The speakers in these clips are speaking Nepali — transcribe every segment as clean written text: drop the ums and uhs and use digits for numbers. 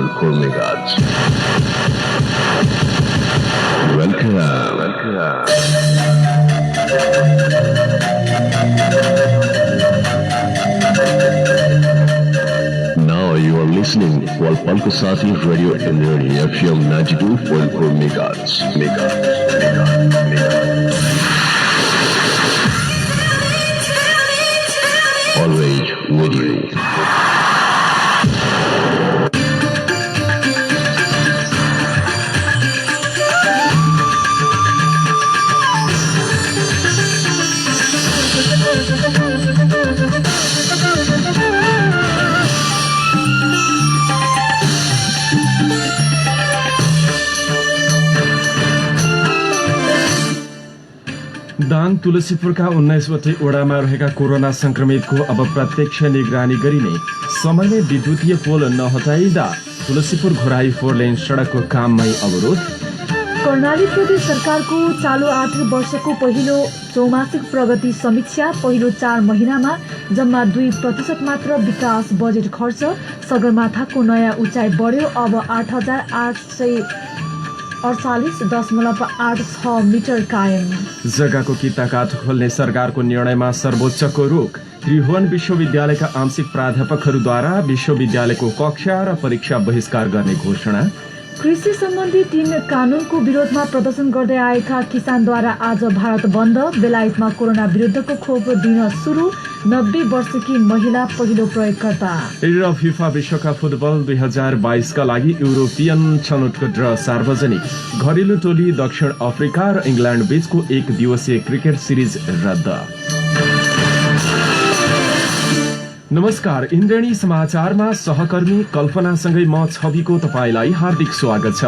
104 megahertz. Welcome. Now you are listening Walpalko Sathi Radio Indreni FM 92.4 megahertz. Always with you. Dang तुलसीपुरका 19वटै ओडामा रहेका कोरोना संक्रमितको अब प्रत्यक्ष निगरानी गरिने, समयमै विद्युतीय पोल नहटाइदा तुलसीपुर घोराई 4 लेन सडकको काममै अवरोध। कर्णाली प्रदेश सरकारको चालू आर्थिक वर्षको पहिलो चौमासिक प्रगति समीक्षा। पहिलो 4 महिनामा जम्मा 2% मात्र विकास बजेट खर्च। सगरमाथाको नयाँ उचाइ बढ्यो, अब 8,848.86 मिटर कायम। जग्गाको किता काठ खोल्ने सरकारको निर्णयमा सर्वोच्चको रोक। त्रिभुवन विश्वविद्यालयका आंशिक प्राध्यापकहरूद्वारा विश्वविद्यालयको कक्षा र परीक्षा बहिष्कार गर्ने घोषणा। कृषि सम्बन्धी 3 कानूनको विरोधमा प्रदर्शन गर्दै आएका किसानद्वारा आज भारत बन्द। बेलायतमा कोरोना विरुद्धको खोप दिन सुरु। 90 वर्षकी महिला पहिलो प्रयोगकर्ता। र फिफा विश्वकप फुटबल 2022 का लागि युरोपियन छनौटको ड्र सार्वजनिक। घरेलु टोली दक्षिण अफ्रिका र इङ्ल्याण्ड बीचको 1 दिवसीय क्रिकेट सिरिज रद्द। नमस्कार, इन्द्रेणी समाचारमा सहकर्मी कल्पनासँगै म छविको तपाईलाई हार्दिक स्वागत छ।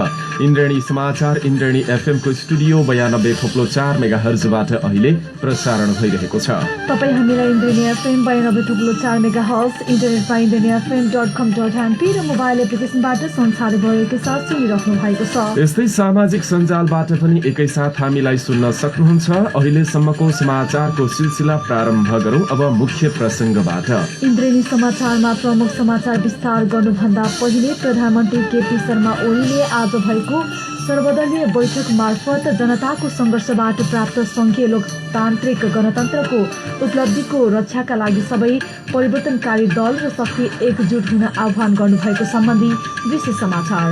इन्द्रेणी समाचार इन्द्रेणी एफएम को स्टुडियो 92.4 मेगाहर्जबाट अहिले प्रसारण भइरहेको छ। तपाई हामीलाई इन्द्रेणी एफएम 92.4 मेगाहर्ज, इन्टरनेटमा indrenifm.com.mp र मोबाइल एप्लिकेसनबाट संसारभर के साथ सुनिराख्नु भएको छ। यस्तै सामाजिक सञ्जालबाट पनि एकैसाथ हामीलाई सुन्न सक्नुहुन्छ। अहिलेसम्मको समाचारको सिलसिला प्रारम्भ गरौं अब मुख्य प्रसंगबाट। इन्द्रेणी समाचारमा प्रमुख समाचार विस्तार गर्नुभन्दा पहिले प्रधानमन्त्री केपी शर्मा ओलीले आज भएको सर्वदलीय बैठक मार्फत जनताको संघर्षबाट प्राप्त संघीय लोकतान्त्रिक गणतन्त्रको उपलब्धिको रक्षाका लागि सबै परिवर्तनकारी दल र शक्ति एकजुट हुन आह्वान गर्नुभएको सम्बन्धी विशेष समाचार।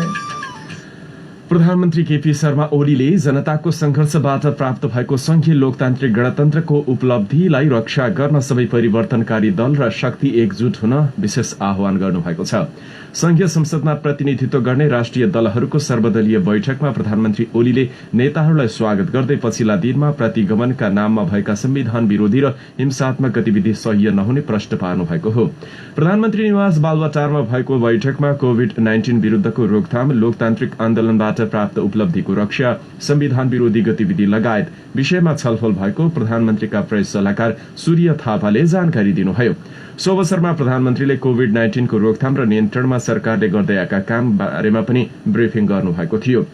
प्रधानमन्त्री केपी शर्मा ओलीले जनताको संघर्षबाट प्राप्त भएको संघीय लोकतान्त्रिक गणतन्त्रको उपलब्धिलाई रक्षा गर्न सबै परिवर्तनकारी दल र शक्ति एकजुट हुन विशेष आह्वान गर्नुभएको छ। संघीय संसदमा प्रतिनिधित्व गर्ने राष्ट्रिय दलहरूको सर्वदलीय बैठकमा प्रधानमन्त्री ओलीले नेताहरूलाई स्वागत गर्दै पछिल्ला दिनमा प्रतिगमनका नाममा भएका संविधान विरोधी र हिंसात्मक गतिविधि सह्य नहुने प्रश्न पार्नु भएको हो। प्रधानमन्त्री निवास बालुवाटारमा भएको बैठकमा कोभिड-19 विरुद्धको रोकथाम, लोकतान्त्रिक आन्दोलनबाट प्राप्त उपलब्धिको रक्षा, संविधान विरोधी गतिविधि लगायत विषयमा छलफल भएको प्रधानमन्त्रीका प्रेस सल्लाहकार सूर्य थापाले जानकारी दिनुभयो। सो अवसरमा प्रधानमन्त्रीले कोभिड-19 को रोकथाम र नियन्त्रणमा सरकारले गर्दै आएका काम बारेमा पनि ब्रिफिङ गर्नुभएको थियो।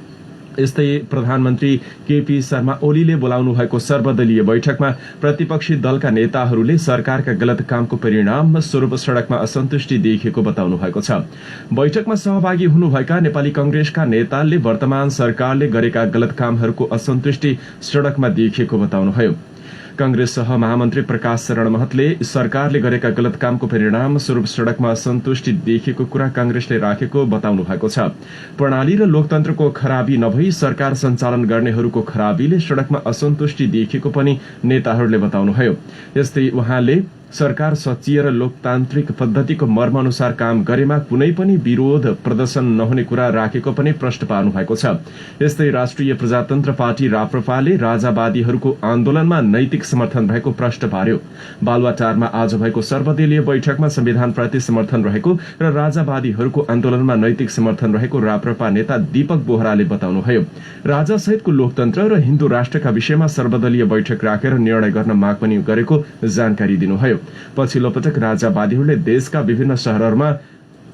यस्तै प्रधानमन्त्री केपी शर्मा ओलीले बोलाउनु भएको सर्वदलीय बैठकमा प्रतिपक्षी दलका नेताहरूले सरकारका गलत कामको परिणाम स्वरूप सड़कमा असन्तुष्टि देखिएको बताउनु भएको छ। बैठकमा सहभागी हुनुभएका नेपाली कांग्रेसका नेताले वर्तमान सरकारले गरेका गलत कामहरूको असन्तुष्टि सड़कमा देखिएको बताउनुभयो। कांग्रेस सह महामन्त्री प्रकाश शरण महतले सरकारले गरेका गलत कामको परिणाम स्वरूप सड़कमा असन्तुष्टि देखिएको कुरा कांग्रेसले राखेको बताउनु भएको छ। प्रणाली र लोकतन्त्रको खराबी नभई सरकार सञ्चालन गर्नेहरूको खराबीले सड़कमा असन्तुष्टि देखिएको पनि नेताहरूले बताउनुभयो। यस्तै उहाँले सरकार सच्चिय र लोकतान्त्रिक पद्धतिको मर्म अनुसार काम गरेमा कुनै पनि विरोध प्रदर्शन नहुने कुरा राखेको पनि प्रश्न पार्नु भएको छ। यस्तै राष्ट्रिय प्रजातन्त्र पार्टी राप्रपाले राजावादीहरूको आन्दोलनमा नैतिक समर्थन रहेको प्रश्न पार्यो। बालुवाटारमा आज भएको सर्वदलीय बैठकमा संविधानप्रति समर्थन रहेको र राजावादीहरूको आन्दोलनमा नैतिक समर्थन रहेको राप्रपा नेता दीपक बोहराले बताउनुभयो। राजा सहितको लोकतन्त्र र हिन्दू राष्ट्रका विषयमा सर्वदलीय बैठक राखेर निर्णय गर्न माग पनि गरेको जानकारी दिनुभयो। पछिल्लो पटक राजावादीहरूले देशका विभिन्न शहरहरूमा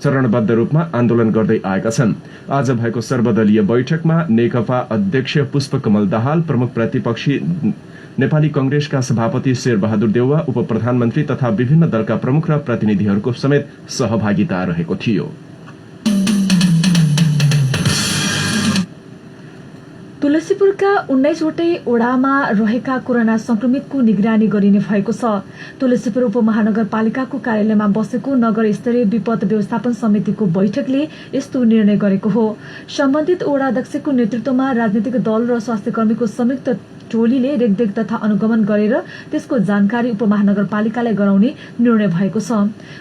चरणबद्ध रूपमा आन्दोलन गर्दै आएका छन्। आज भएको सर्वदलीय बैठकमा नेकपा अध्यक्ष पुष्पकमल दाहाल, प्रमुख प्रतिपक्षी नेपाली कांग्रेसका सभापति शेरबहादुर देउवा, उप प्रधानमन्त्री तथा विभिन्न दलका प्रमुख र प्रतिनिधिहरूको समेत सहभागिता रहेको थियो। तुलसीपुरका 19वटै ओडामा रहेका कोरोना संक्रमितको निगरानी गरिने भएको छ। तुलसीपुर उपमहानगरपालिकाको कार्यालयमा बसेको नगर स्तरीय विपद व्यवस्थापन समितिको बैठकले यस्तो निर्णय गरेको हो। सम्बन्धित ओडा अध्यक्षको नेतृत्वमा राजनीतिक दल र स्वास्थ्यकर्मीको संयुक्त टोलीले रेखदेख तथा अनुगमन गरेर त्यसको जानकारी उपमहानगरपालिकालाई गराउने निर्णय भएको छ।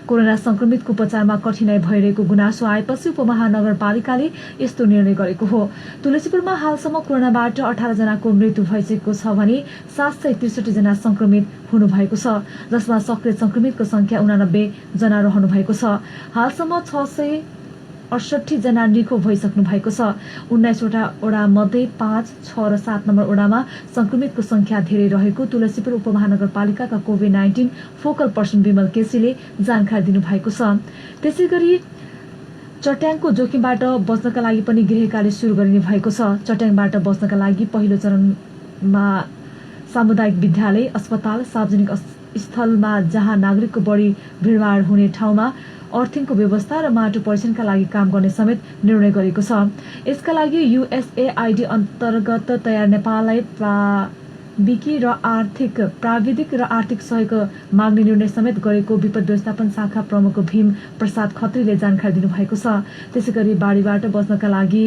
कोरोना संक्रमितको उपचारमा कठिनाई भइरहेको गुनासो आएपछि उपमहानगरपालिकाले यस्तो निर्णय गरेको हो। तुलसीपुरमा हालसम्म कोरोनाबाट 18 जनाको मृत्यु भइसकेको छ भने 763 जना संक्रमित हुनुभएको छ, जसमा सक्रिय संक्रमितको संख्या 89 जना रहनु भएको छ। हालसम्म 668 जना निको भइसक्नु भएको छ। 19वटा ओडा मध्ये 5, 6 र 7 नम्बर ओडामा संक्रमितको संख्या धेरै रहेको तुलसीपुर उपमहानगरपालिकाका कोभिड-19 फोकल पर्सन विमल केसीले जानकारी दिनुभएको छ। त्यसैगरी चट्याङको जोखिमबाट बच्नका लागि पनि गृह कार्य सुरु गरिने भएको छ। चट्याङबाट बच्नका लागि पहिलो चरणमा सामुदायिक विद्यालय, अस्पताल, सार्वजनिक स्थलमा जहाँ नागरिकको बढी भिडभाड हुने ठाउँमा अर्थिङको व्यवस्था र माटो परीक्षणका लागि काम गर्ने समेत निर्णय गरेको छ। यसका लागि USAID अन्तर्गत तयार नेपाललाई प्राविधिक र आर्थिक सहयोग माग्ने निर्णय समेत गरेको विपद व्यवस्थापन शाखा प्रमुख भीम प्रसाद खत्रीले जानकारी दिनुभएको छ। त्यसैगरी बाढीबाट बच्नका लागि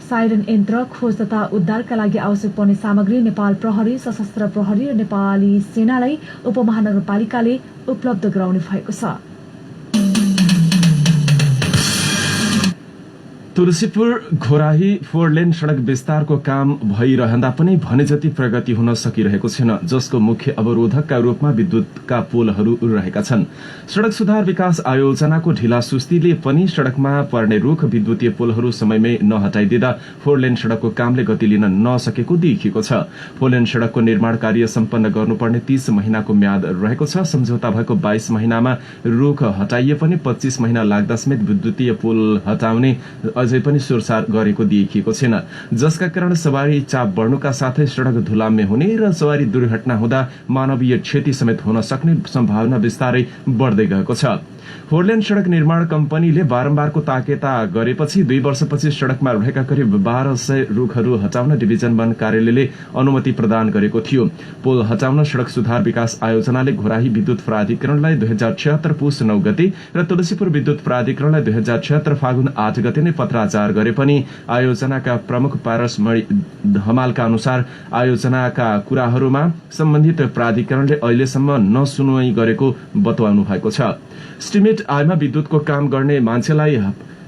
साइरन यन्त्र, खोज तथा उद्धारका लागि आवश्यक पर्ने सामग्री नेपाल प्रहरी, सशस्त्र प्रहरी र नेपाली सेनालाई उपमहानगरपालिकाले उपलब्ध गराउने भएको छ। तुलसीपुर घोराही 4 लेन सड़क विस्तारको काम भइरहँदा पनि भने जति प्रगति हुन सकिरहेको छैन, जसको मुख्य अवरोधकका रूपमा विद्युतका पोलहरू रहेका छन्। सड़क सुधार विकास आयोजनाको ढिला सुस्तीले पनि सड़कमा पर्ने रुख, विद्युतीय पोलहरू समयमै नहटाइदिँदा 4 लेन सड़कको कामले गति लिन नसकेको देखिएको छ। 4 लेन सड़कको निर्माण कार्य सम्पन्न गर्नुपर्ने 30 महिनाको म्याद रहेको छ। सम्झौता भएको 22 महिनामा रुख हटाइए पनि 25 महिना लाग्दा समेत विद्युतीय पोल हटाउने अझै पनि सुरसार गरेको देखिएको छैन, जसका कारण सवारी चाप बढ्नुका साथै सड़क धुलाम्य हुने र सवारी दुर्घटना हुँदा मानवीय क्षति समेत हुन सक्ने सम्भावना बिस्तारै बढ्दै गएको छ। 4 लेन सड़क निर्माण कम्पनीले बारम्बारको ताकेता गरेपछि 2 वर्षपछि सड़कमा रहेका करिब 1200 रुखहरू हटाउन डिभिजन वन कार्यालयले अनुमति प्रदान गरेको थियो। पोल हटाउन सड़क सुधार विकास आयोजनाले घोराही विद्युत प्राधिकरणलाई 2076 पुस 9 गते र तुलसीपुर विद्युत प्राधिकरणलाई 2076 फागुन 8 गते नै पत्राचार गरे पनि आयोजनाका प्रमुख पारस हमालका अनुसार आयोजनाका कुराहरूमा सम्बन्धित प्राधिकरणले अहिलेसम्म नसुनवाई गरेको बताउनु भएको छ। स्टिमेट आयमा विद्युतको काम गर्ने मान्छेलाई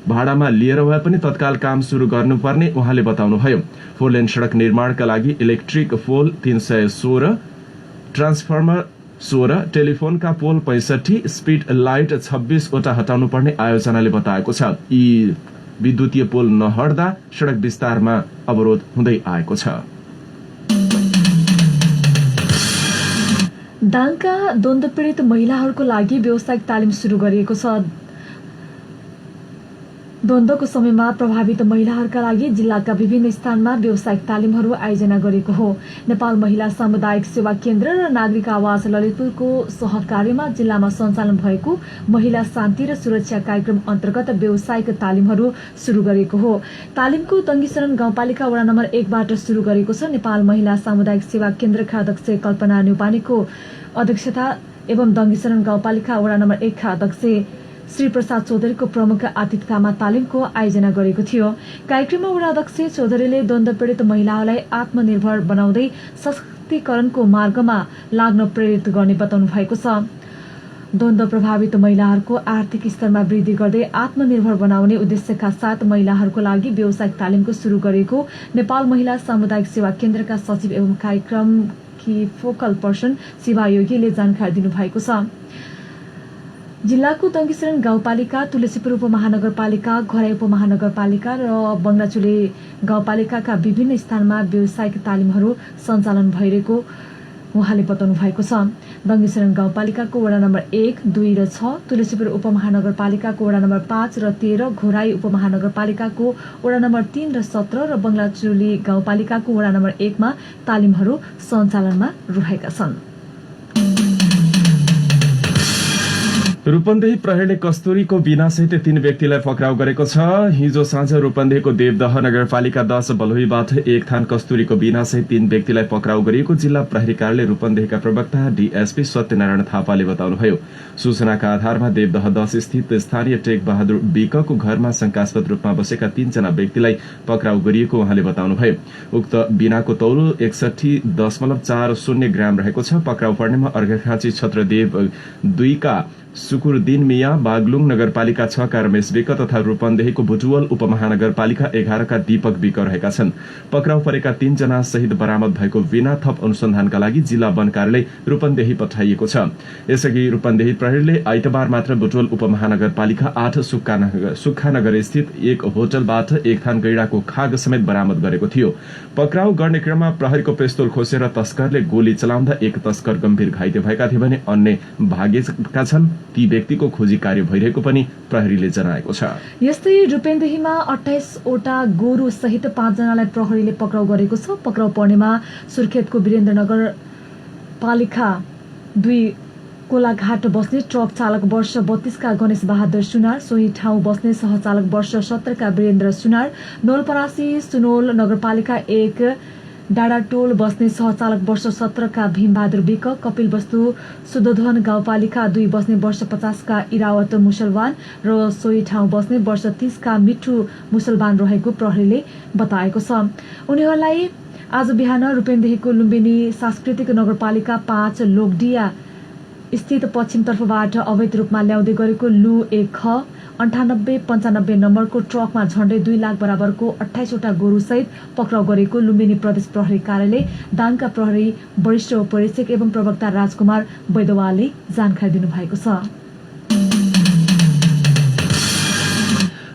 भाडामा लिएर भए पनि तत्काल काम सुरु गर्नुपर्ने उहाँले बताउनुभयो। 4 लेन सड़क निर्माणका लागि इलेक्ट्रिक पोल 316, ट्रान्सफर्मर 16, टेलिफोनका पोल 65, स्पीड लाइट 26 वटा हटाउनु पर्ने आयोजनाले बताएको छ। यी विद्युतीय पोल नहट्दा सड़क विस्तारमा अवरोध हुँदै आएको छ। दाङका द्वन्द्व पीड़ित महिलाहरूको लागि व्यावसायिक तालिम सुरु गरिएको छ। द्वन्द्वको समयमा प्रभावित महिलाहरूका लागि जिल्लाका विभिन्न स्थानमा व्यावसायिक तालिमहरू आयोजना गरिएको हो। नेपाल महिला सामुदायिक सेवा केन्द्र र नागरिक आवास ललितपुरको सहकार्यमा जिल्लामा सञ्चालन भएको महिला शान्ति र सुरक्षा कार्यक्रम अन्तर्गत व्यावसायिक तालिमहरू सुरु गरिएको हो। तालिमको दङ्गीशरण गाउँपालिका वडा नम्बर 1 बाट सुरु गरेको छ। नेपाल महिला सामुदायिक सेवा केन्द्रका अध्यक्ष कल्पना न्यौपानेको अध्यक्षता एवं दङ्गीशरण गाउँपालिका वडा नम्बर 1 का अध्यक्ष श्री प्रसाद चौधरीको प्रमुख आतिथ्यतामा तालिमको आयोजना गरेको थियो। कार्यक्रममा वडा अध्यक्ष चौधरीले द्वन्द्व पीड़ित महिलाहरूलाई आत्मनिर्भर बनाउँदै सशक्तिकरणको मार्गमा लाग्न प्रेरित गर्ने बताउनु भएको छ। द्वन्द्व प्रभावित महिलाहरूको आर्थिक स्तरमा वृद्धि गर्दै आत्मनिर्भर बनाउने उद्देश्यका साथ महिलाहरूको लागि व्यावसायिक तालिमको सुरु गरेको नेपाल महिला सामुदायिक सेवा केन्द्रका सचिव एवं कार्यक्रमकी फोकल पर्सन शिवा योगीले जानकारी दिनुभएको छ। जिल्लाको दङ्गीशरण गाउँपालिका, तुलसीपुर उपमहानगरपालिका, घराई उपमहानगरपालिका र बङ्गलाचुले गाउँपालिकाका विभिन्न स्थानमा व्यावसायिक तालिमहरू सञ्चालन भइरहेको उहाँले बताउनु भएको छ। दङ्गीशरण गाउँपालिकाको वडा नम्बर 1, 2 र 6, तुलसीपुर उपमहानगरपालिकाको वडा नम्बर 5 र 13, घोराई उपमहानगरपालिकाको वडा नम्बर 3 र 17 र बङ्गलाचुली गाउँपालिकाको वडा नम्बर 1 मा तालिमहरू सञ्चालनमा रहेका छन्। रूपन्देही प्रहरीले कस्तुरीको बिनासहित 3 व्यक्तिलाई पक्राउ गरेको छ। हिजो साँझ रूपन्देहीको देवदह नगरपालिका 10 बलुईबाट एक थान कस्तुरीको बिनासहित 3 व्यक्तिलाई पक्राउ गरिएको जिल्ला प्रहरी कार्यालय रूपन्देहीका प्रवक्ता डीएसपी सत्यनारायण थापाले बताउनुभयो। सूचनाका आधारमा देवदह 10 स्थित स्थानीय टेक बहादुर विकको घरमा शंकास्पद रूपमा बसेका 3 जना व्यक्तिलाई पक्राउ गरिएको उहाँले बताउनुभयो। उक्त बिनाको तौलो 61.40 ग्राम रहेको छ। पक्राउ पर्नेमा अर्घाखाँची छत्रदेव 2 का सुकुरदिन मिया, बागलुङ नगरपालिका 6 का रमेश विक तथा रूपन्देहीको बुटुवल उपमहानगरपालिका 11 का दीपक विक रहेका छन्। पक्राउ परेका 3 जना सहित बरामद भएको बिना थप अनुसन्धानका लागि जिल्ला वन कार्यालय रूपन्देही पठाइएको छ। यसअघि रूपन्देही प्रहरीले आइतबार मात्र बुटुवल उपमहानगरपालिका 8 सुक्खानगर स्थित एक होटलबाट एक थान गैंडाको खाग समेत बरामद गरेको थियो। पक्राउ गर्ने क्रममा प्रहरीको पिस्तोल खोसेर तस्करले गोली चलाउँदा एक तस्कर गम्भीर घाइते भएका थिए भने अन्य भागेका छन्। ती व्यक्तिको खोजी कार्य भइरहेको पनि प्रहरीले जनाएको छ। यस्तै रूपन्देहीमा 28 वटा गोरु सहित 5 जनालाई प्रहरीले पक्राउ गरेको छ। पक्राउ पर्नेमा सुर्खेतको वीरेन्द्रनगर पालिका 2 कोलाघाट बस्ने ट्रक चालक वर्ष 32 का गणेश बहादुर सुनार, सोही ठाउँ बस्ने सहचालक वर्ष 17 का वीरेन्द्र सुनार, नोलपरासी सुनोल नगरपालिका 1 डाडाटोल बस्ने सहचालक वर्ष 17 का भीमबहादुर विक, कपिल वस्तु सुदोधन गाउँपालिका 2 बस्ने वर्ष 50 का इरावत मुसलमान र सोही ठाउँ बस्ने वर्ष 30 का मिठू मुसलमान रहेको प्रहरीले बताएको छ। उनीहरूलाई आज बिहान रूपन्देहीको लुम्बिनी सांस्कृतिक नगरपालिका 5 लोकडिया स्थित पश्चिमतर्फबाट अवैध रूपमा ल्याउँदै गरेको लु 1 ख 9895 नम्बरको ट्रकमा झण्डै 2 लाख बराबरको 28 वटा गोरु सहित पक्राउ गरेको लुम्बिनी प्रदेश प्रहरी कार्यालय दाङका प्रहरी वरिष्ठ उपरीक्षक एवं प्रवक्ता राजकुमार वैदवालले जानकारी दिनुभएको छ।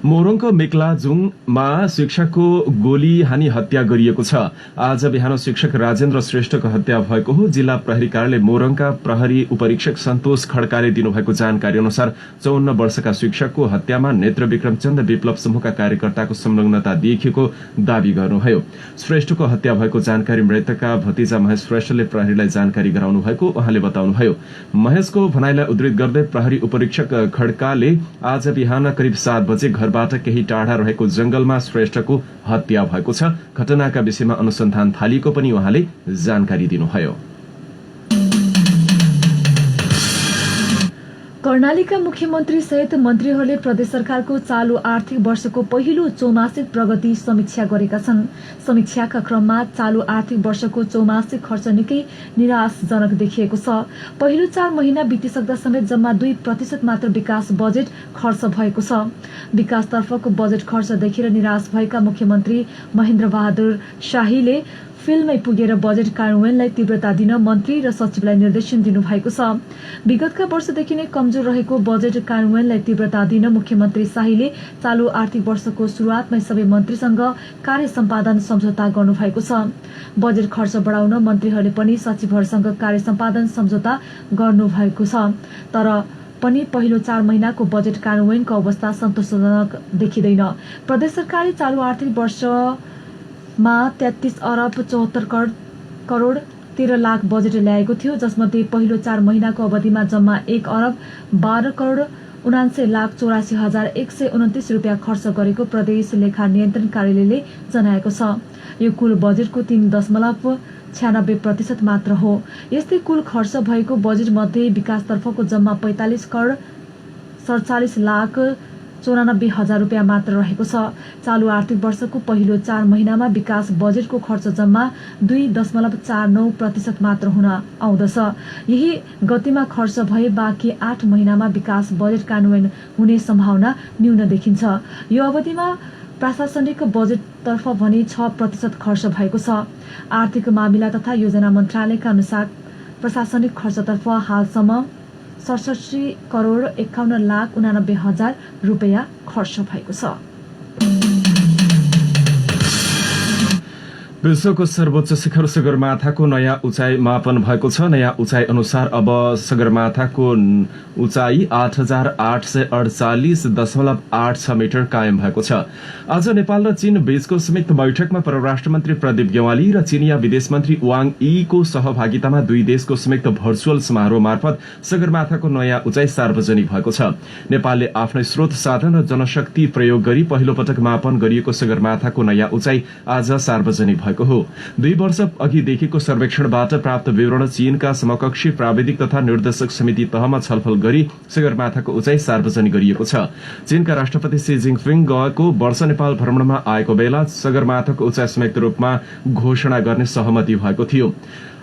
मोरङको मेक्लाजुङमा शिक्षकको गोली हानी हत्या गरिएको छ। आज बिहान शिक्षक राजेन्द्र श्रेष्ठको हत्या भएको हो। जिल्ला प्रहरी कार्यालय मोरङका प्रहरी उपरीक्षक सन्तोष खड्काले दिनुभएको जानकारी अनुसार 54 वर्षका शिक्षकको हत्यामा नेत्र विक्रमचन्द विप्लव समूहका कार्यकर्ताको संलग्नता देखिएको दावी गर्नुभयो। श्रेष्ठको हत्या भएको जानकारी मृतकका भतिजा महेश श्रेष्ठले प्रहरीलाई जानकारी गराउनु भएको उहाँले बताउनुभयो। महेशको भनाइलाई उद्धृत गर्दै प्रहरी उपरीक्षक खड्काले आज बिहान करिब 7 बजे घरबाट केही टाढा रहेको जंगलमा श्रेष्ठको हत्या भएको छ। घटनाका विषयमा अनुसन्धान थालिएको पनि उहाँले जानकारी दिनुभयो। कर्णालीका मुख्यमन्त्री सहित मन्त्रीहरूले प्रदेश सरकारको चालू आर्थिक वर्षको पहिलो चौमासिक प्रगति समीक्षा गरेका छन्। समीक्षाका क्रममा चालू आर्थिक वर्षको चौमासिक खर्च निकै निराशजनक देखिएको छ। पहिलो 4 महिना बितिसक्दा समेत जम्मा 2% मात्र विकास बजेट खर्च भएको छ। विकासतर्फको बजेट खर्च देखेर निराश भएका मुख्यमन्त्री महेन्द्र बहादुर शाहीले फिल्डमै पुगेर बजेट कार्यान्वयनलाई तीव्रता दिन मन्त्री र सचिवलाई निर्देशन दिनुभएको छ। विगतका वर्षदेखि नै कमजोर रहेको बजेट कार्यान्वयनलाई तीव्रता दिन मुख्यमन्त्री शाहीले चालू आर्थिक वर्षको सुरुवातमै सबै मन्त्रीसँग कार्य सम्पादन सम्झौता गर्नुभएको छ। बजेट खर्च बढाउन मन्त्रीहरूले पनि सचिवहरूसँग कार्य सम्पादन सम्झौता गर्नुभएको छ। तर पनि पहिलो 4 महिनाको बजेट कार्यान्वयनको अवस्था सन्तोषजनक देखिँदैन। प्रदेश सरकारले चालू आर्थिक वर्षमा 33 अरब 74 करोड 13 लाख बजेट ल्याएको थियो, जसमध्ये पहिलो 4 महिनाको अवधिमा जम्मा 1 अरब 12 करोड 79 लाख 84 हजार 129 रुपियाँ खर्च गरेको प्रदेश लेखा नियन्त्रण कार्यालयले जनाएको छ। यो कुल बजेटको 3.96% मात्र हो। यस्तै कुल खर्च भएको बजेट मध्ये विकासतर्फको जम्मा 45 करोड 47 लाख 94 हजार रुपियाँ मात्र रहेको छ। चालू आर्थिक वर्षको पहिलो 4 महिनामा विकास बजेटको खर्च जम्मा 2.49% मात्र हुन आउँदछ। यही गतिमा खर्च भए बाँकी 8 महिनामा विकास बजेट कार्यान्वयन हुने सम्भावना न्यून देखिन्छ। यो अवधिमा प्रशासनिक बजेटतर्फ भने 6% खर्च भएको छ। आर्थिक मामिला तथा योजना मन्त्रालयका अनुसार प्रशासनिक खर्चतर्फ हालसम्म 67 करोड 51 लाख 89 हजार रुपियाँ खर्च भएको छ। विश्वको सर्वोच्च शिखर सगरमाथाको नयाँ उचाइ मापन भएको छ। नयाँ उचाइ अनुसार अब सगरमाथाको उचाइ 8,848.86 मिटर कायम भएको छ। आज नेपाल र चीन बीचको संयुक्त बैठकमा परराष्ट्र मन्त्री प्रदीप गेवाली र चीनिया विदेश मन्त्री वाङ यीको सहभागितामा दुई देशको संयुक्त भर्चुअल समारोह मार्फत सगरमाथाको नयाँ उचाइ सार्वजनिक भएको छ। नेपालले आफ्नै स्रोत साधन र जनशक्ति प्रयोग गरी पहिलो पटक मापन गरिएको सगरमाथाको नयाँ उचाइ आज सार्वजनिक भएको हो। 2 वर्ष अघिदेखिको सर्वेक्षणबाट प्राप्त विवरण चीनका समकक्षी प्राविधिक तथा निर्देशक समिति तहमा छलफल गरी सगरमाथाको उचाइ सार्वजनिक गरिएको छ। चीनका राष्ट्रपति सी जिनपिङ गएको वर्ष नेपाल भ्रमणमा आएको बेला सगरमाथाको उचाइ संयुक्त रूपमा घोषणा गर्ने सहमति भएको थियो।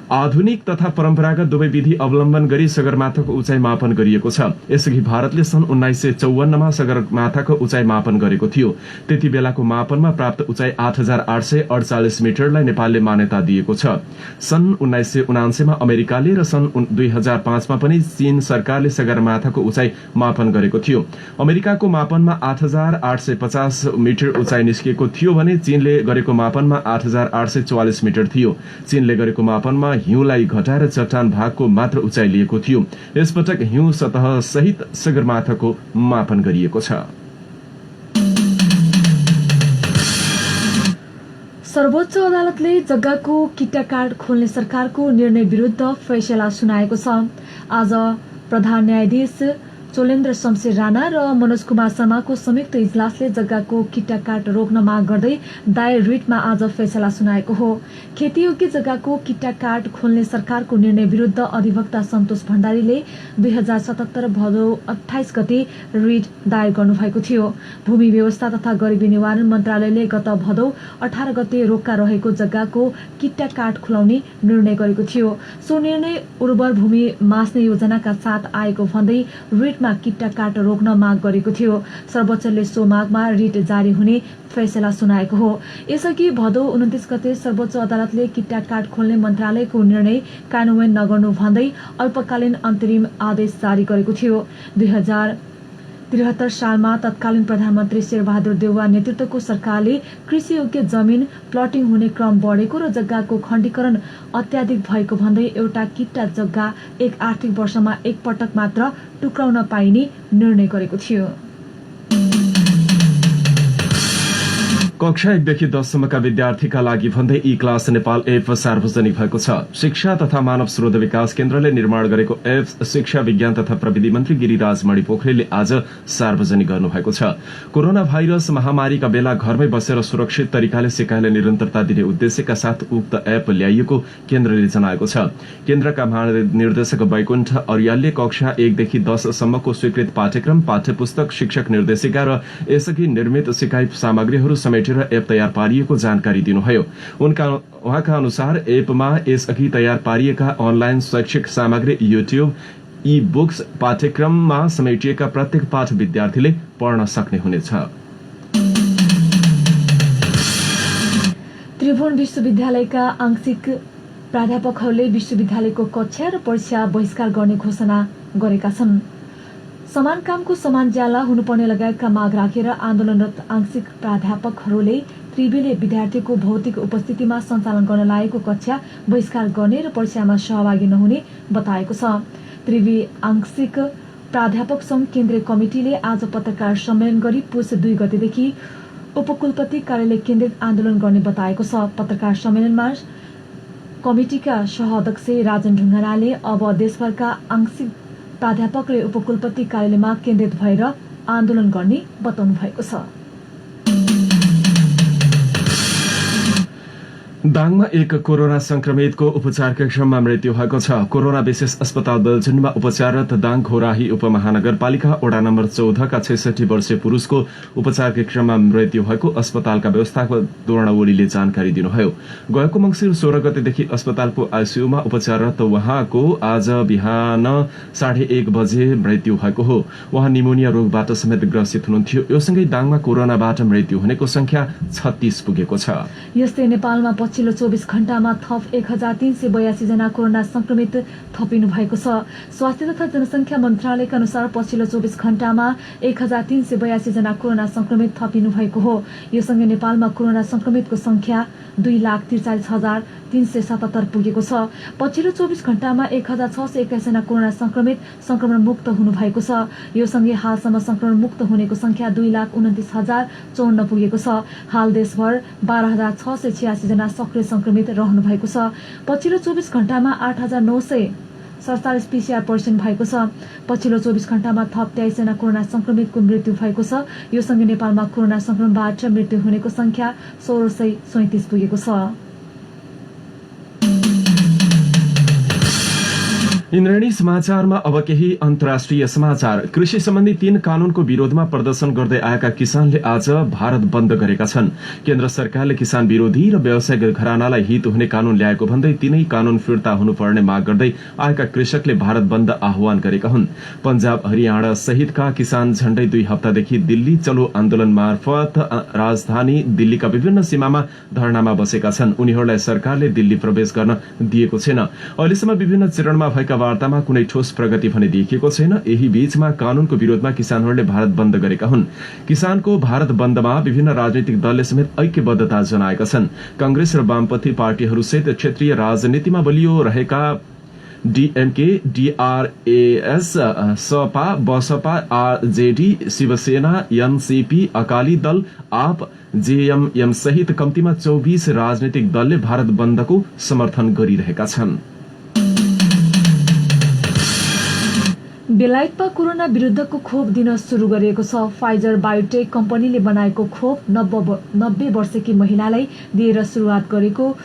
आधुनिक तथा परम्परागत दुवै विधि अवलम्बन गरी सगरमाथाको उचाइ मापन गरिएको छ। यसअघि भारतले सन् 1954 मा सगरमाथाको उचाइ मापन गरेको थियो। त्यति बेलाको मापनमा प्राप्त उचाइ 8,848 मिटरलाई नेपालले मान्यता दिएको छ। सन् 1979 मा अमेरिकाले र सन् 2005 मा पनि चीन सरकारले सगरमाथाको उचाइ मापन गरेको थियो। अमेरिकाको मापनमा 8,850 मिटर उचाइ निस्किएको थियो भने चीनले गरेको मापनमा 8,844 मिटर थियो। चीनले गरेको मापनमा हिउँलाई घटाएर चट्टान भागको मात्र उचाइ लिएको थियो। यसपटक हिउँ सतह सहित सगरमाथाको मापन गरिएको छ। सर्वोच्च अदालतले जग्गाको किट्टा कार्ड खोल्ने सरकारको निर्णय विरुद्ध फैसला सुनाएको छ। आज प्रधान न्यायाधीश चोलेन्द्र शमशेर राणा र मनोज कुमार शर्माको संयुक्त इजलासले जग्गाको किट्टा कार्ड रोक्न माग गर्दै दायर रिटमा आज फैसला सुनाएको हो। खेतीयोग्य जग्गाको किट्टा कार्ड खोल्ने सरकारको निर्णय विरुद्ध अधिवक्ता सन्तोष भण्डारीले 2077 भदौ 28 गते रिट दायर गर्नुभएको थियो। भूमि व्यवस्था तथा गरिबी निवारण मन्त्रालयले गत भदौ 18 गते रोक्का रहेको जग्गाको किट्टा कार्ड खुलाउने निर्णय गरेको थियो। सो निर्णय उर्वर भूमि मास्ने योजनाका साथ आएको भन्दै रिटमा किट्टा कार्ड रोक्न माग गरेको थियो। सर्वोच्चले सो मागमा रिट जारी हुने फैसला सुनाएको हो। यसअघि भदौ 29 गते सर्वोच्च अदालतले किट्टा कार्ड खोल्ने मन्त्रालयको निर्णय कार्यान्वयन नगर्नु भन्दै अल्पकालीन अन्तरिम आदेश जारी गरेको थियो। 2073 सालमा तत्कालीन प्रधानमन्त्री शेरबहादुर देउवा नेतृत्वको सरकारले कृषियोग्य जमिन प्लटिङ हुने क्रम बढेको र जग्गाको खण्डीकरण अत्याधिक भएको भन्दै एउटा किट्टा जग्गा एक आर्थिक वर्षमा एक पटक मात्र टुक्राउन पाइने निर्णय गरेको थियो। कक्षा 1 देखि 10 सम्मका विद्यार्थीका लागि भन्दै ई क्लास नेपाल एप सार्वजनिक भएको छ। शिक्षा तथा मानव स्रोत विकास केन्द्रले निर्माण गरेको एप शिक्षा विज्ञान तथा प्रविधि मन्त्री गिरिराज मणि पोखरेलले आज सार्वजनिक गर्नुभएको छ। कोरोना भाइरस महामारीका बेला घरमै बसेर सुरक्षित तरिकाले सिकाइलाई निरन्तरता दिने उद्देश्यका साथ उक्त एप ल्याइएको केन्द्रले जनाएको छ। केन्द्रका महानिर्देशक वैकुण्ठ अर्यालले कक्षा 1 देखि 10 सम्मको स्वीकृत पाठ्यक्रम, पाठ्यपुस्तक, शिक्षक निर्देशिका र यसअघि निर्मित सिकाइ सामग्रीहरू समेटेर एप तयार पारिएको जानकारी दिनुभयो। उहाँका अनुसार एपमा यसअघि तयार पारिएका अनलाइन शैक्षिक सामग्री, युट्युब, ई बुक्स, पाठ्यक्रममा समेटिएका प्रत्येक पाठ विद्यार्थीले पढ्न सक्ने हुनेछ। त्रिभुवन विश्वविद्यालयका आंशिक प्राध्यापकहरूले विश्वविद्यालयको कक्षा र परीक्षा बहिष्कार गर्ने घोषणा गरेका छन्। समान कामको समान ज्याला हुनुपर्ने लगायतका माग राखेर आन्दोलनरत आंशिक प्राध्यापकहरूले त्रिवीले विद्यार्थीको भौतिक उपस्थितिमा सञ्चालन गर्न लागेको कक्षा बहिष्कार गर्ने र परीक्षामा सहभागी नहुने बताएको छ। त्रिवी आंशिक प्राध्यापक संघ केन्द्रीय कमिटिले आज पत्रकार सम्मेलन गरी पुस 2 गतेदेखि उपकुलपति कार्यालय केन्द्रित आन्दोलन गर्ने बताएको छ। पत्रकार सम्मेलनमा कमिटिका सह-अध्यक्ष राजन ढुङ्गानाले अब देशभरका आंशिक प्राध्यापकले उपकुलपति कार्यालयमा केन्द्रित भएर आन्दोलन गर्ने बताउनु भएको छ। दाङमा एक कोरोना संक्रमितको उपचारका क्रममा मृत्यु भएको छ। कोरोना विशेष अस्पताल बेल्जियममा उपचाररत दाङ घोराही उपमहानगरपालिका वडा नम्बर 14 का 66 वर्षीय पुरुषको उपचारका क्रममा मृत्यु भएको अस्पतालका व्यवस्थापक दुवर्ण ओलीले जानकारी दिनुभयो। गएको मंसिर 16 गतेदेखि अस्पतालको आईसीयूमा उपचाररत उहाँको आज बिहान 1:30 बजे मृत्यु भएको हो। उहाँ निमोनिया रोगबाट समेत ग्रसित हुनुहुन्थ्यो। यो सँगै दाङमा कोरोनाबाट मृत्यु हुनेको संख्या 36 पुगेको छ। यस्तै नेपालमा पछिल्लो 24 घण्टामा थप 1382 जना कोरोना संक्रमित थपिनु भएको छ। स्वास्थ्य तथा जनसंख्या मन्त्रालयका अनुसार पछिल्लो 24 घण्टामा 1382 जना कोरोना संक्रमित थपिनु भएको हो। यो सँगै नेपालमा कोरोना संक्रमितको संख्या 2,43,377 पुगेको छ। पछिल्लो 24 घण्टामा 1621 जना कोरोना संक्रमित संक्रमण मुक्त हुनु भएको छ। यो सँगै हालसम्म संक्रमण मुक्त हुनेको संख्या 2,29,054 पुगेको छ। हाल देशभर 12,686 जना सक्रिय संक्रमित रहनु भएको छ। पछिल्लो 24 घण्टामा 8,947 पीसीआर परीक्षण भएको छ। पछिल्लो 24 घण्टामा थप 23 जना कोरोना संक्रमितको मृत्यु भएको छ। यो सँगै नेपालमा कोरोना संक्रमणबाट मृत्यु हुनेको संख्या 1637 पुगेको छ। इन्द्रेणी समाचारमा अब केही अन्तर्राष्ट्रिय समाचार। कृषि सम्बन्धी 3 कानूनको विरोधमा प्रदर्शन गर्दै आएका किसानले आज भारत बन्द गरेका छन्। केन्द्र सरकारले किसान विरोधी र व्यावसायिक घरानालाई हित हुने कानून ल्याएको भन्दै तीनै कानून फिर्ता हुनुपर्ने माग गर्दै आएका कृषकले भारत बन्द आह्वान गरेका हुन्। पञ्जाब, हरियाणा सहितका किसान झण्डै 2 हप्तादेखि दिल्ली चलो आन्दोलन मार्फत राजधानी दिल्लीका विभिन्न सीमामा धरनामा बसेका छन्। उनीहरूलाई सरकारले दिल्ली प्रवेश गर्न दिएको छैन। अहिलेसम्म विभिन्न चरणमा भएका वार्तामा कुनै ठोस प्रगति भने देखिएको छैन। यही बीचमा कानूनको विरोधमा किसानहरूले भारत बन्द गरेका हुन्। किसानको भारत बन्दमा विभिन्न राजनीतिक दलले समेत ऐक्यबद्धता जनाएका छन्। कांग्रेस र वामपन्थी पार्टीहरूसहित क्षेत्रीय राजनीतिमा बलियो रहेका DMK, DRS, Sapa, Basapa, RJD, Shivsena, NCP, Akali Dal, AAP, JMM सहित कम्तीमा 24 राजनीतिक दलले भारत बन्दको समर्थन गरिरहेका छन्। बेलायतमा कोरोना विरुद्धको खोप दिन शुरू गरिएको छ। फाइजर बायोटेक कम्पनीले बनाएको खोप 90 वर्षकी महिलालाई दिएर शुरूआत गरेको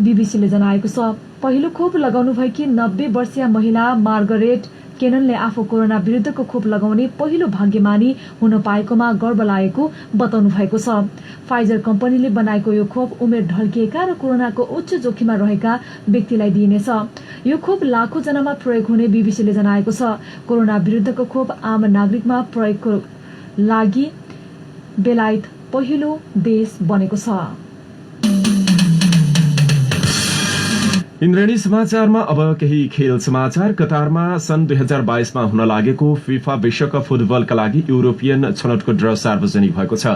बीबीसीले जनाएको छ। पहिलो खोप लगाउनु भएकी 90 वर्षीय महिला मार्गरेट केननले आफू कोरोना विरुद्धको खोप लगाउने पहिलो भाग्यमानी हुन पाएकोमा गर्व लागेको बताउनु भएको छ। फाइजर कम्पनीले बनाएको यो खोप उमेर ढल्किएका र कोरोनाको उच्च जोखिममा रहेका व्यक्तिलाई दिइनेछ। यो खोप लाखौं जनामा प्रयोग हुने बीबीसीले जनाएको छ। कोरोना विरुद्धको खोप आम नागरिकमा प्रयोगको लागि बेलायत पहिलो देश बनेको छ। इन्द्रेणी समाचारमा अब केही खेल समाचार। कतारमा सन् 2022 मा हुन लागेको फिफा विश्वकप फुटबलका लागि युरोपियन छनौटको ड्र सार्वजनिक भएको छ।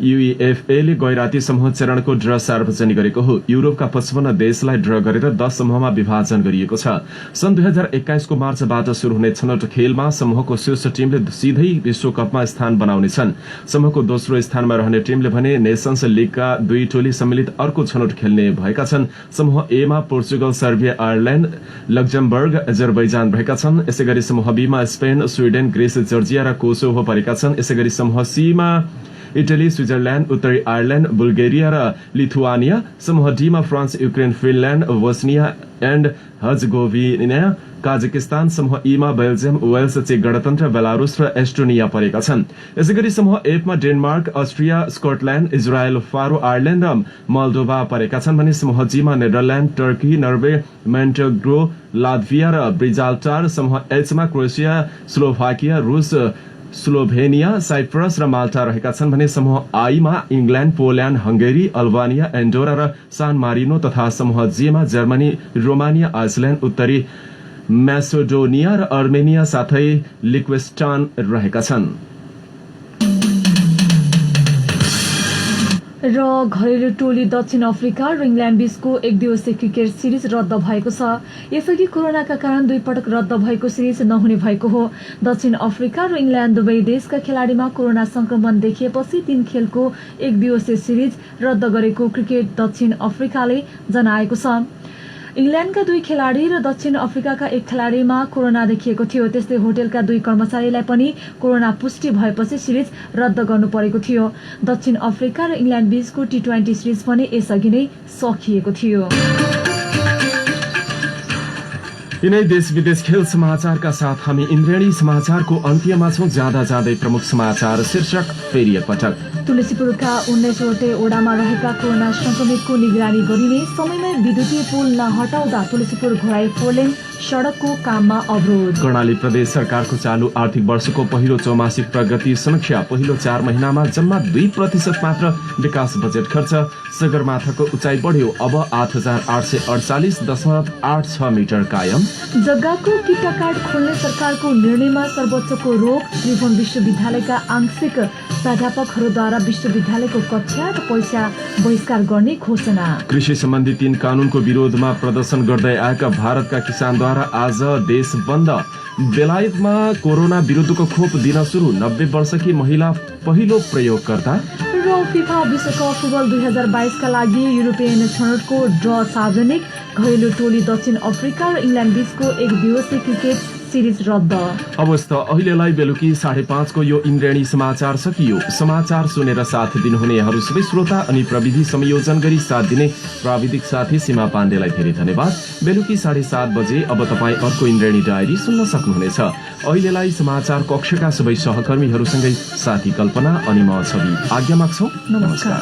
यूईएफए ले गैराती समूह चरणको ड्र सार्वजनिक गरेको हो। युरोपका 55 देशलाई ड्र गरेर 10 समूहमा विभाजन गरिएको छ। सन् 2021 को मार्चबाट शुरू हुने छनौट खेलमा समूहको शीर्ष टिमले सिधै विश्वकपमा स्थान बनाउनेछन्। समूहको दोस्रो स्थानमा रहने टिमले भने नेशन्स लीगका 2 टोली सम्मिलित अर्को छनौट खेल्ने भएका छन्। समूह ए मा Portugal, Serbia, Ireland, Luxembourg, Azerbaijan रहेका छन्। यसैगरी समूह बी मा स्पेन, स्वीडेन, ग्रीस, जर्जिया र कोसोभो परेका छन्। यसैगरी समूह सी मा इटली, स्विजरल्याण्ड, उत्तरी आयरल्याण्ड, बुल्गेरिया र लिथुआनिया। समूह डी मा France, Ukraine, Finland, Bosnia and Herzegovina, Kazakhstan. समूह ई मा बेल्जियम, वेल्स, चेक गणतन्त्र, बेलारुस र एस्टोनिया परेका छन्। यसैगरी समूह एफ मा Denmark, Austria, Scotland, Israel, Faroe Island र मोल्डोभा परेका छन् भने समूह जी मा Netherlands, Turkey, Norway, Montenegro, Latvia र ब्रिजाल्टार। समूह एच मा क्रोएसिया, स्लोभाकिया, रूस, स्लोभेनिया, साइप्रस र माल्टा रहेका छन् भने समूह आई मा England, Poland, Hungary, Albania, Andorra र सान मारिनो तथा समूह जे मा जर्मनी, रोमानिया, आइसल्याण्ड, उत्तरी म्यासेडोनिया र अर्मेनिया साथै लिक्वेस्टान रहेका छन्। र घरेलु टोली दक्षिण अफ्रिका र इङ्ल्याण्ड बीचको 1 दिवसीय क्रिकेट सिरिज रद्द भएको छ। यसअघि कोरोनाका कारण 2 पटक रद्द भएको सिरिज नहुने भएको हो। दक्षिण अफ्रिका र इङ्ल्याण्ड दुवै देशका खेलाडीमा कोरोना संक्रमण देखिएपछि 3 खेलको 1 दिवसीय सिरिज रद्द गरेको क्रिकेट दक्षिण अफ्रिकाले जनाएको छ। इङ्ल्याण्डका 2 खेलाडी र दक्षिण अफ्रिकाका 1 खेलाडीमा कोरोना देखिएको थियो। त्यस्तै होटलका 2 कर्मचारीलाई पनि कोरोना पुष्टि भएपछि सिरिज रद्द गर्नु परेको थियो। दक्षिण अफ्रिका र इङ्ल्याण्ड बीचको T20 सिरिज पनि यसअघि नै सकिएको थियो। यिनै देश विदेश खेल समाचारका साथ हामी इन्द्रेणी समाचारको अन्त्यमा छौं। जाँदै प्रमुख समाचार शीर्षक फेरि एकपटक। तुलसीपुरका 19वटै ओडामा रहेका कोरोना संक्रमितको निगरानी गरिने, समयमै विद्युतीय पुल नहटाउँदा तुलसीपुर घोराई 4 लेन सडकको काममा अवरोध। कर्णाली प्रदेश सरकारको चालू आर्थिक वर्षको पहिलो चौमासिक प्रगति समीक्षा। पहिलो 4 महिनामा जम्मा 2% मात्र विकास बजेट खर्च। सगरमाथाको उचाइ बढ्यो, अब 8,848.86 मिटर कायम। जग्गाको किट्टा कार्ड खोल्ने सरकारको निर्णयमा सर्वोच्चको रोक। त्रिभुवन विश्वविद्यालयका आंशिक प्राध्यापकहरूद्वारा विश्वविद्यालयको कक्षा र पैसा बहिष्कार गर्ने घोषणा। कृषि सम्बन्धी 3 कानूनको विरोधमा प्रदर्शन गर्दै आएका भारतका किसानद्वारा आज देश बन्द। बेलायतमा कोरोना विरुद्धको खोप दिन सुरु। 90 वर्षकी महिला पहिलो प्रयोगकर्ता। र फिफा विश्वकप फुटबल 2022 का लागि युरोपियन छनौटको ड्र सार्वजनिक। घरेलु टोली दक्षिण अफ्रिका र इङ्ल्यान्ड बीचको 1 दिवसीय क्रिकेट सिरिज रद्द। अवस्थ अहिलेलाई बेलुकी 5:30 को यो इन्द्रेणी समाचार सकियो। समाचार सुनेर साथ दिनुहुनेहरू सबै श्रोता अनि प्रविधि संयोजन गरी साथ दिने प्राविधिक साथी सीमा पाण्डेलाई धेरै धन्यवाद। बेलुकी 7:30 बजे अब तपाईँ अर्को इन्द्रेणी डायरी सुन्न सक्नुहुनेछ। अहिलेलाई समाचार कक्षका सबै सहकर्मीहरूसँगै साथी कल्पना अनि म छवि आज्ञा माग्छौं। नमस्कार।